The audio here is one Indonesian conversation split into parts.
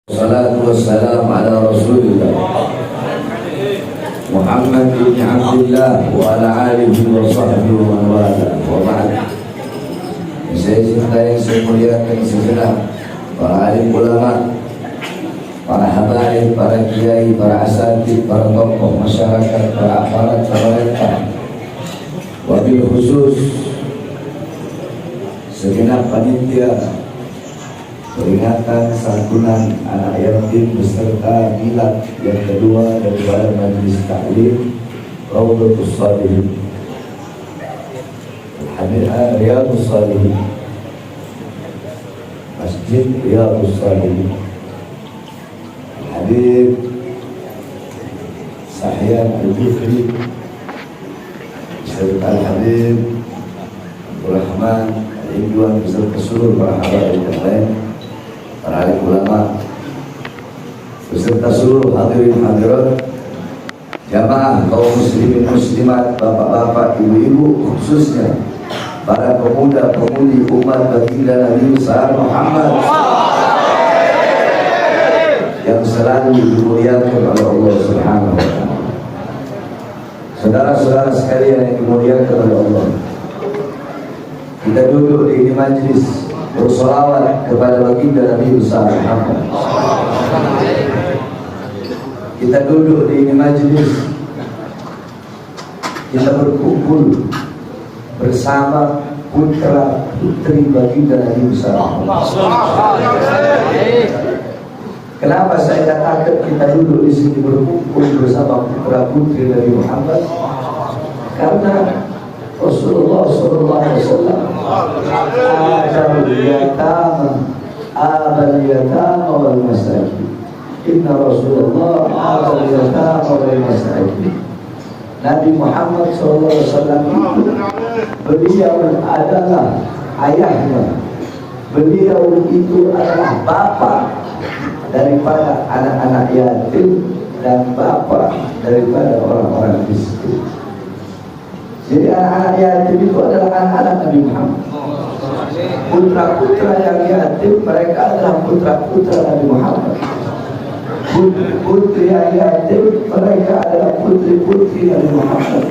Salatu wassalam ala Rasulillah Muhammad bin Abdullah wa ala alihi wa sahbihi wa wala wa ba'd. Saya cintai, saya muliakan segenap para alim ulama, para habaib, para kiai, para asatidz, para tokoh masyarakat, para aparat pemerintah, wabil khusus segenap panitia peringatan santunan anak yatim beserta milad yang kedua daripada Majelis Taklim Raudhatus Shalihin Riyadhus Shalihin, Masjid Riyadhus Shalihin, Habib Sahyan Al-Bukri beserta Habib Abdul Rahman Al-Indwan beserta seluruh para habaib yang lain, para alim ulama beserta seluruh hadirin hadirat, jamaah kaum muslimin muslimat, bapak-bapak, ibu-ibu, khususnya para pemuda-pemudi umat baginda Nabi besar Muhammad yang selalu dimuliakan oleh Allah Subhanahu wa taala. Saudara-saudara sekalian yang dimuliakan oleh Allah, kita duduk di ini majlis bersolawat kepada baginda Nabi besar Muhammad. Kita duduk di ini majlis, kita berkumpul bersama putra putri baginda Nabi besar Muhammad. Kenapa saya katakan kita duduk di sini berkumpul bersama putra putri Nabi Muhammad? Karena Rasulullah SAW abal yatama wal masakin. Inna Rasulullah abal yatama wal masakin. Nabi Muhammad SAW itu beliau adalah ayahnya, beliau itu adalah bapak daripada anak-anak yatim dan bapak daripada orang-orang miskin. Jadi anak-anak yatim itu adalah anak-anak Nabi Muhammad. Putra-putra yang yatim mereka adalah putra-putra Nabi Muhammad. Putri yang yatim mereka adalah putri-putri Nabi Muhammad.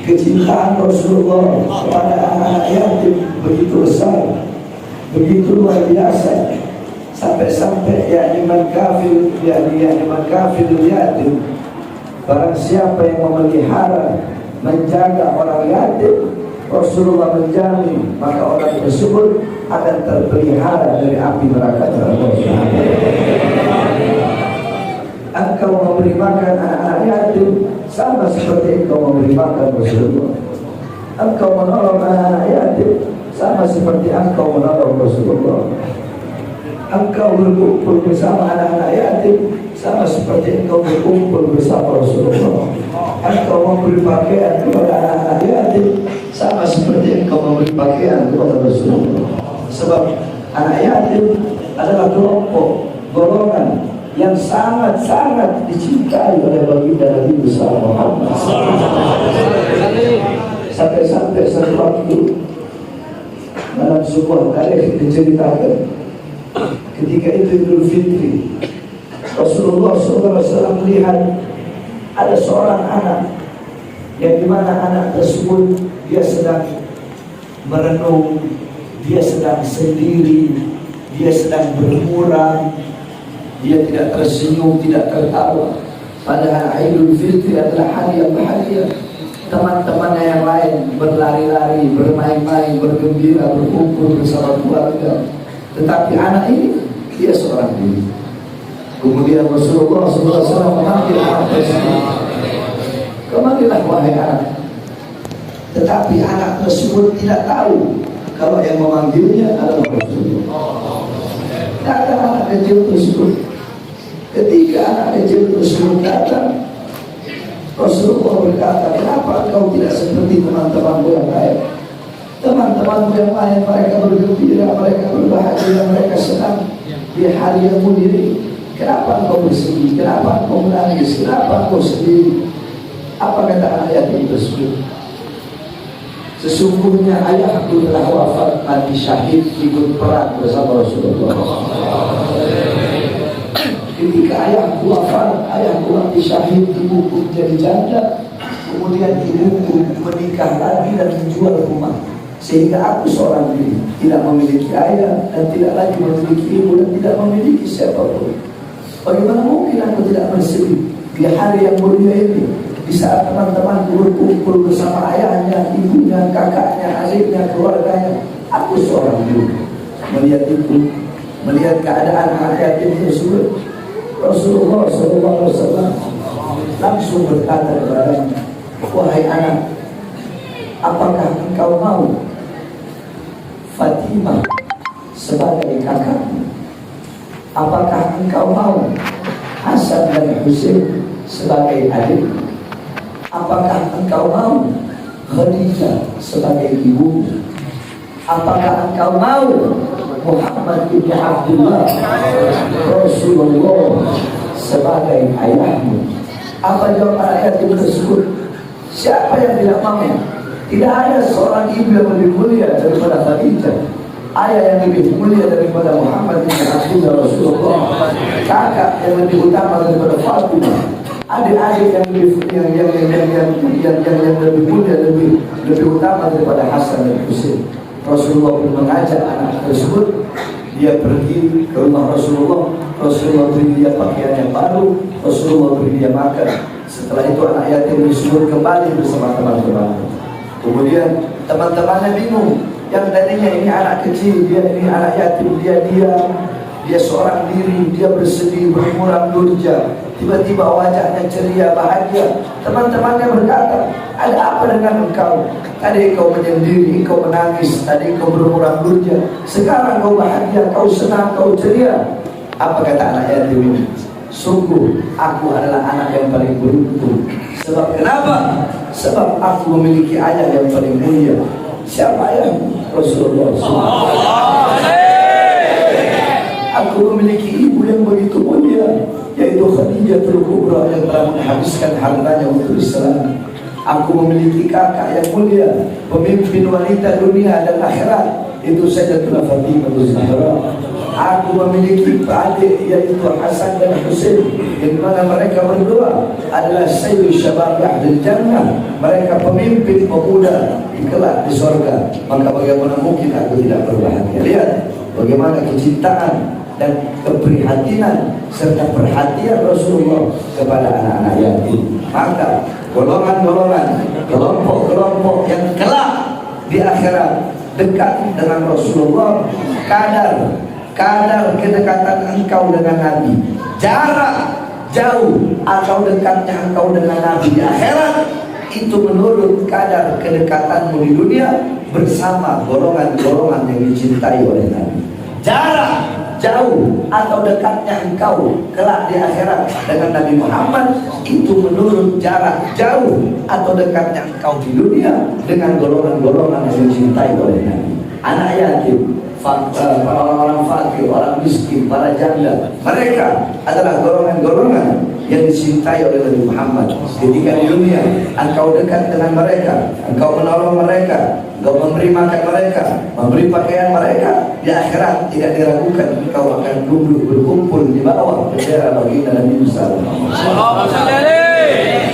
Kecintaan Rasulullah kepada anak-anak yatim begitu besar, begitu luar biasa, sampai-sampai man kafir yatim, barang siapa yang memelihara, menjaga orang yatim, Rasulullah menjamin maka orang tersebut akan terpelihara dari api neraka Allah. Engkau memberi makan anak-anak yatim sama seperti engkau memberi makan Rasulullah. Engkau menolong anak-anak yatim sama seperti engkau menolong Rasulullah. Engkau berkumpul bersama anak-anak yatim sama seperti engkau berkumpul bersama Rasulullah. Engkau memberi pakaian kepada anak-anak yatim sama seperti engkau memberi pakaian kepada Rasulullah. Sebab anak yatim adalah kelompok golongan yang sangat-sangat dicintai oleh baginda Nabi besar Muhammad. Sampai-sampai satu waktu dalam sebuah tarikh diceritakan, ketika itu Idul Fitri, Rasulullah SAW melihat ada seorang anak yang dimana anak tersebut dia sedang merenung, dia sedang sendiri, dia sedang bermuram, dia tidak tersenyum, tidak tertawa. Padahal Idul Fitri adalah hari yang bahagia. Teman-temannya yang lain berlari-lari, bermain-main, bergembira, berkumpul bersama keluarga. Tetapi anak ini dia seorang diri. Kemudian Rasulullah SAW memanggil anak tersebut. Kemarilah wahai anak. Tetapi anak tersebut tidak tahu kalau yang memanggilnya adalah Rasulullah. Datang anak kecil tersebut. Ketika anak kecil tersebut datang, Rasulullah berkata, kenapa engkau tidak seperti teman-temanmu yang lain? Teman-temanmu yang lain mereka bergembira, mereka berbahagia, mereka senang di hari yang mulia ini. Kenapa engkau bersedih? Kenapa engkau menangis? Kenapa engkau sendiri? Apa kata anak yatim tersebut? Sesungguhnya ayahku telah wafat mati syahid ikut perang bersama Rasulullah. ketika ayahku wafat, ayahku mati syahid, ibuku menjadi janda, kemudian ibuku menikah lagi dan menjual rumah, sehingga aku seorang diri tidak memiliki ayah dan tidak lagi memiliki ibu dan tidak memiliki siapapun. Bagaimana mungkin aku tidak bersedih di hari yang mulia ini, di saat teman-temanku berkumpul bersama ayahnya, ibunya, kakaknya, adiknya, keluarganya. Aku seorang diri melihat itu, melihat keadaan anak yatim tersebut. Rasulullah SAW langsung berkata kepadanya, wahai anak, apakah engkau mau Fatimah sebagai kakakmu? Apakah engkau mau Hasan dan Husain sebagai adik? Apakah engkau mau Khadijah sebagai ibu? Apakah engkau mau Muhammad bin Abdullah Rasulullah sebagai ayahmu? Apa jawab ayat itu tersebut? Siapa yang tidak mau? Tidak ada seorang ibu yang lebih mulia daripada Khadijah, ayah yang lebih mulia daripada Muhammad bin Abdullah Rasulullah, kakak yang lebih utama daripada Fatimah, adik-adik yang lebih mulia, lebih utama daripada Hasan dan Husain. Rasulullah pun mengajak anak tersebut, dia pergi ke rumah Rasulullah. Rasulullah beri dia pakaian yang baru, Rasulullah beri dia makan. Setelah itu anak yatim tersebut kembali bersama teman-temannya. Kemudian teman-temannya bingung, yang tadinya ini anak kecil, dia ini anak yatim, dia seorang diri, dia bersedih, bermurah durja. Tiba-tiba wajahnya ceria, bahagia. Teman-temannya berkata, ada apa dengan engkau? Tadi kau menyendiri, kau menangis, tadi kau bermurah durja, sekarang kau bahagia, kau senang, kau ceria. Apa kata anak yatim ini? Sungguh aku adalah anak yang paling beruntung. Sebab kenapa? Sebab aku memiliki ayah yang paling mulia. Siapa ayahmu? Rasulullah SAW. Aku memiliki ibu yang begitu mulia, yaitu Khadijatul Kubra yang telah menghabiskan hartanya untuk Islam. Aku memiliki kakak yang mulia, pemimpin wanita dunia dan akhirat, itu Sayyidatuna Fatimah Zahra. Aku memiliki adik yaitu Hasan dan Husain, di mana mereka berdua adalah Sayyid Syabab Ahlul Jannah. Mereka pemimpin pemuda di kelak di surga. Maka bagaimana mungkin aku tidak berbahagia? Lihat bagaimana kecintaan dan keprihatinan serta perhatian Rasulullah kepada anak-anak yatim. Maka golongan-golongan, kelompok-kelompok yang kelak di akhirat dekat dengan Rasulullah, kadar kedekatan engkau dengan Nabi, jarak jauh atau dekatnya engkau dengan Nabi di akhirat, itu menurut kadar kedekatanmu di dunia bersama golongan-golongan yang dicintai oleh Nabi. Jarak jauh atau dekatnya engkau kelak di akhirat dengan Nabi Muhammad, itu menurut jarak jauh atau dekatnya engkau di dunia dengan golongan-golongan yang dicintai oleh Nabi. Anak yatim, orang-orang fakir, orang miskin, para janda, mereka adalah golongan-golongan yang dicintai oleh Nabi Muhammad. Ketika di dunia engkau dekat dengan mereka, engkau menolong mereka, engkau memberi makan mereka, memberi pakaian mereka, di akhirat tidak diragukan engkau akan duduk berkumpul di bawah bendera baginda Nabi Musa.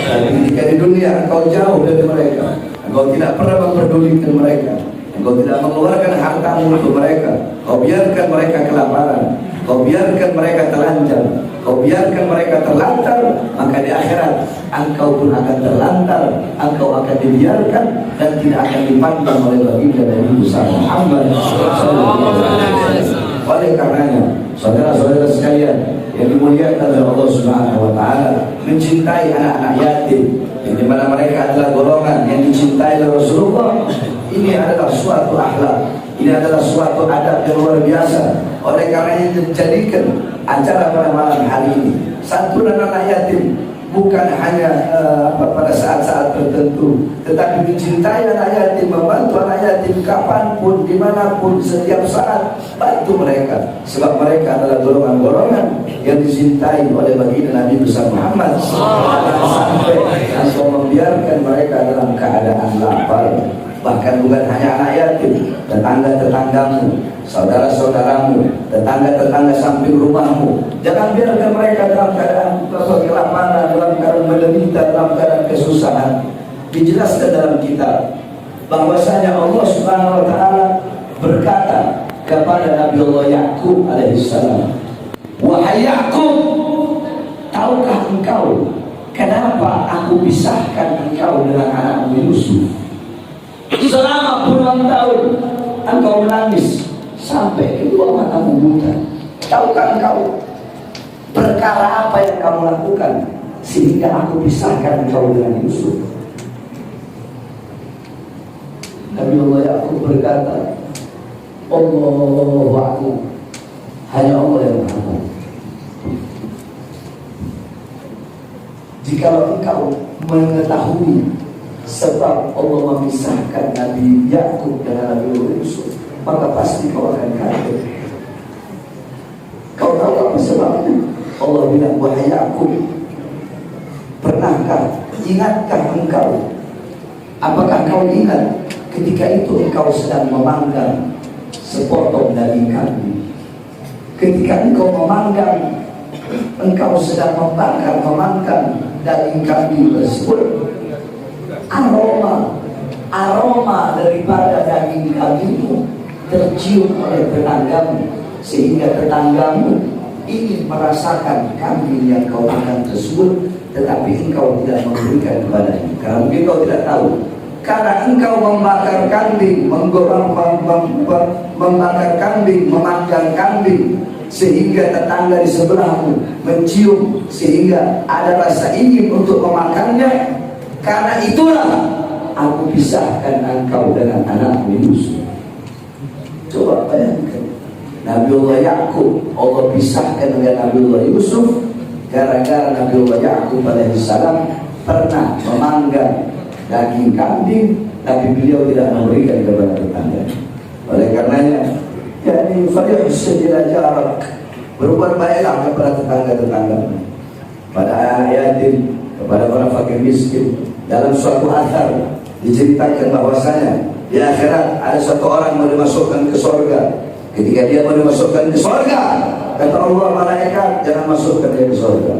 Dan ketika di dunia engkau jauh dari mereka, engkau tidak pernah memperdulikan mereka, engkau tidak mengeluarkan hartamu untuk mereka, kau biarkan mereka kelaparan, kau biarkan mereka telanjang, kau biarkan mereka terlantar, maka di akhirat engkau pun akan terlantar, engkau akan dibiarkan dan tidak akan dipandang oleh baginda Nabi Musa Muhammad. Oleh karenanya, saudara-saudara sekalian yang dimuliakan oleh Allah Subhanahu wa taala, mencintai anak-anak yatim yang dimana mereka adalah golongan yang dicintai oleh Rasulullah, ini adalah suatu akhlak, ini adalah suatu adab yang luar biasa. Oleh karenanya dijadikan acara pada malam hari ini santunan anak yatim bukan hanya pada saat-saat tertentu, tetapi mencintai anak yatim, membantu anak yatim kapanpun, dimanapun, setiap saat, bantu mereka. Sebab mereka adalah golongan-golongan yang dicintai oleh baginda Nabi besar Muhammad. Sampai engkau membiarkan mereka dalam keadaan lapar. Bahkan bukan hanya anak yatim, tetangga-tetanggamu, saudara-saudaramu, tetangga-tetangga samping rumahmu. Jangan biarkan mereka dalam keadaan kelaparan, dalam keadaan menderita, dalam keadaan kesusahan. Dijelaskan dalam kitab bahwasanya Allah Subhanahu wa taala berkata kepada Nabi Allah Yakub alaihissalam, "Wahai Yakub, tahukah engkau kenapa aku pisahkan engkau dengan anakmu Yusuf? Selama puluhan tahun engkau menangis sampai kedua matamu buta. Tahukah engkau perkara apa yang kamu lakukan sehingga aku pisahkan engkau dengan Yusuf?" Nabi Allah Yakub berkata, "Allahu Akbar, hanya Allah yang tahu. Jikalau engkau mengetahui sebab Allah memisahkan Nabi Yakub dengan Nabi Yusuf, maka pasti kau akan kaget. Kau tahu apa sebabnya?" Allah bilang, "Wahai Yakub, pernahkah, ingatkah engkau? Apakah kau ingat ketika itu engkau sedang memanggang sepotong daging kambing? Ketika engkau memanggang, engkau sedang memanggang daging kambing tersebut, aroma daripada daging kambingmu tercium oleh tetanggamu, sehingga tetanggamu ingin merasakan kambing yang kau makan tersebut, tetapi engkau tidak memberikan kepadanya. Karena mungkin kau tidak tahu, karena engkau membakar kambing, membakar kambing, memanggang kambing, sehingga tetangga di sebelahmu mencium, sehingga ada rasa ingin untuk memakannya. Karena itulah aku pisahkan engkau dengan anakmu Yusuf." Coba bayangkan, Nabi Allah Yakub Allah pisahkan dengan Nabi Allah Yusuf gara-gara Nabi Allah Yakub alaihissalam pernah memanggang daging kambing, tapi beliau tidak memberikan kepada tetangga. Oleh karenanya, yakni falyuhsin ila jarak, berbuat baiklah kepada tetangga-tetangga, pada yatim, kepada orang fakir miskin. Dalam suatu athar diceritakan bahwasanya di akhirat ada satu orang mau dimasukkan ke surga. Ketika dia mau dimasukkan ke surga, kata Allah, malaikat, jangan masukkan dia ke surga.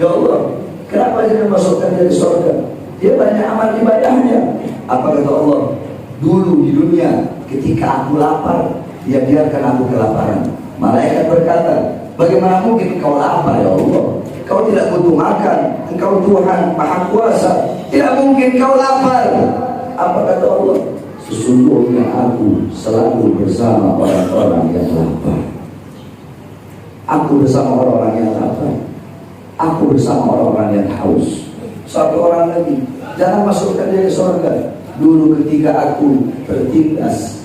Ya Allah, kenapa jangan masukkan dia ke surga? Dia banyak amal ibadahnya. Apa kata Allah? Dulu di dunia ketika aku lapar, dia biarkan aku kelaparan. Malaikat berkata, bagaimana mungkin kau lapar ya Allah? Kau tidak butuh makan, engkau Tuhan Maha Kuasa, tidak mungkin kau lapar. Apa kata Allah? Sesungguhnya aku selalu bersama orang-orang yang lapar. Aku bersama orang-orang yang lapar. Aku bersama orang-orang yang haus. Satu orang lagi, jangan masukkan dia ke surga. Dulu ketika aku tertindas,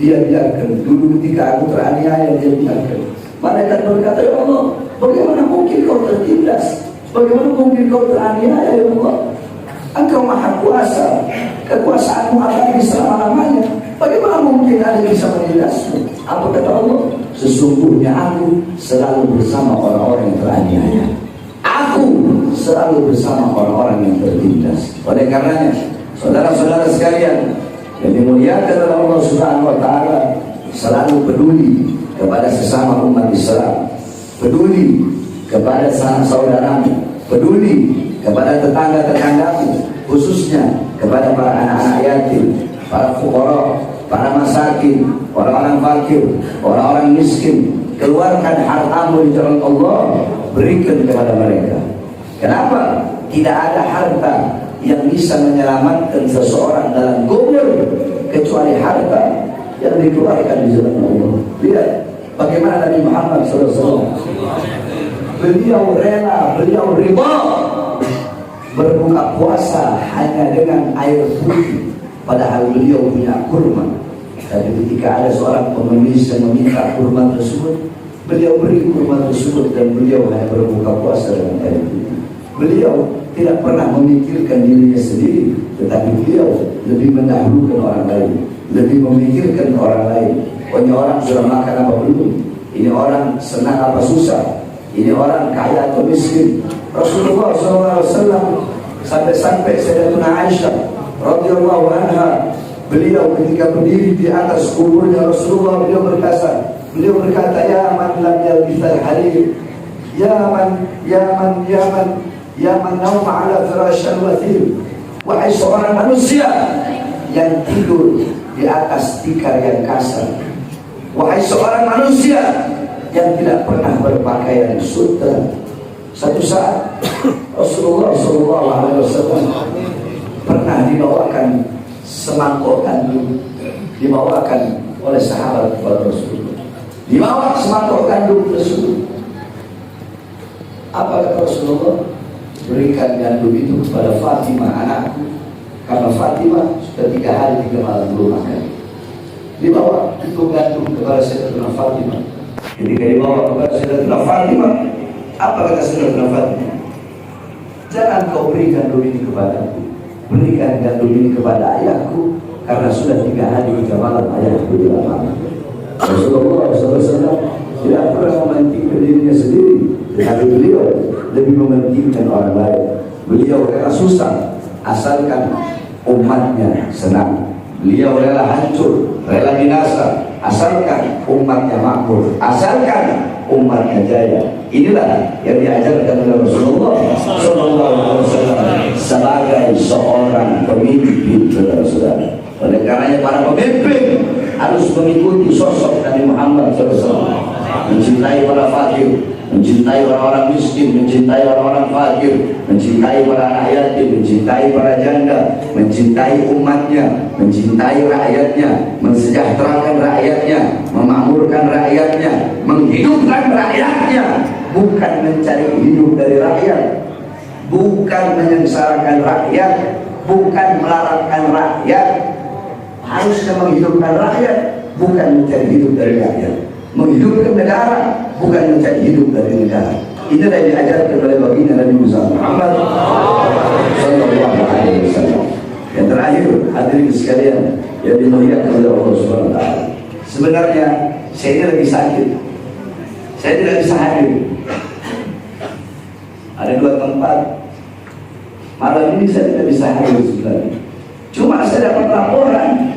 dia biarkan. Dulu ketika aku teraniaya, dia biarkan. Malaikat berkata, ya Allah, bagaimana mungkin kau tertindas? Bagaimana mungkin kau teraniaya ya Allah? Engkau Maha Kuasa, kekuasaanmu abadi selama-lamanya. Bagaimana mungkin ada yang bisa menindasmu? Apa kata Allah? Sesungguhnya aku selalu bersama orang-orang yang teraniaya. Aku selalu bersama orang-orang yang tertindas. Oleh karenanya, saudara-saudara sekalian yang dimuliakan oleh Allah Subhanahu wa taala, selalu peduli kepada sesama umat Islam, peduli kepada saudaramu, peduli kepada tetangga-tetanggamu, khususnya kepada para anak-anak yatim, para fuqara, para masakin, orang-orang fakir, orang-orang miskin. Keluarkan hartamu di jalan Allah, berikan kepada mereka. Kenapa? Tidak ada harta yang bisa menyelamatkan seseorang dalam kubur kecuali harta yang dikeluarkan di jalan Allah. Lihat bagaimana Nabi Muhammad SAW, beliau rela, beliau ridha berbuka puasa hanya dengan air putih, padahal beliau punya kurma. Tapi ketika ada seorang pengemis yang meminta kurma tersebut, beliau beri kurma tersebut dan beliau hanya berbuka puasa dengan air putih. Beliau tidak pernah memikirkan dirinya sendiri, tetapi beliau lebih mendahulukan orang lain, lebih memikirkan orang lain. Oh, ini orang sudah makan apa belum? Ini orang senang apa susah? Ini orang kaya atau miskin? Rasulullah SAW sampai-sampai Sayyidatuna Aisyah radhiyallahu anha Beliau ketika berdiri di atas kuburnya Rasulullah, beliau berkata, ya man lam yalbithal harir, ya man nauma ala firashal wathir. Wahai seorang manusia yang tidur di atas tikar yang kasar, wahai seorang manusia yang tidak pernah berpakaian sutra. Satu saat Rasulullah SAW pernah dibawakan semangkuk gandum, dibawakan oleh sahabat kepada Rasulullah, dibawa semangkuk gandum tersebut. Apa kata Rasulullah? Berikan gandum itu kepada Fatimah anakku, karena Fatimah sudah 3 hari 3 malam belum makan. Dibawa itu gandum kepada Sayyidatuna Fatimah. Ketika dibawa kepada Sayyidatuna Fatimah, apa kata Sayyidatuna Fatimah? Jangan kau beri gandum ini kepadaku, berikan gandum ini kepada ayahku, karena sudah 3 hari 3 malam ayahku tidak makan. Rasulullah SAW tidak pernah mementingkan dirinya sendiri, tetapi beliau lebih mementingkan orang lain. Beliau rela susah asalkan umatnya senang. Beliau rela hancur, rela binasa asalkan umatnya makmur, asalkan umatnya jaya. Inilah yang diajarkan oleh Rasulullah SAW sebagai seorang pemimpin, saudara-saudara. Oleh karenanya para pemimpin harus mengikuti sosok Nabi Muhammad SAW, mencintai para fakir, mencintai orang-orang miskin, mencintai orang-orang fakir, mencintai para anak yatim, mencintai para janda, mencintai umatnya, mencintai rakyatnya, mensejahterakan rakyatnya, memakmurkan rakyatnya, menghidupkan rakyatnya, bukan mencari hidup dari rakyat, bukan menyengsarakan rakyat, bukan melaratkan rakyat. Harusnya menghidupkan rakyat, bukan mencari hidup dari rakyat. Menghidupkan negara, bukan mencari hidup dari negara. Inilah yang diajarkan oleh baginda Nabi Muhammad sallallahu alaihi wasallam. Yang terakhir, hadirin sekalian yang dimuliakan oleh Allah Subhanahu wa taala. Sebenarnya saya ini lagi sakit. Saya tidak bisa hadir. Ada 2 tempat. Malam ini saya tidak bisa hadir sebenarnya. Cuma saya dapat laporan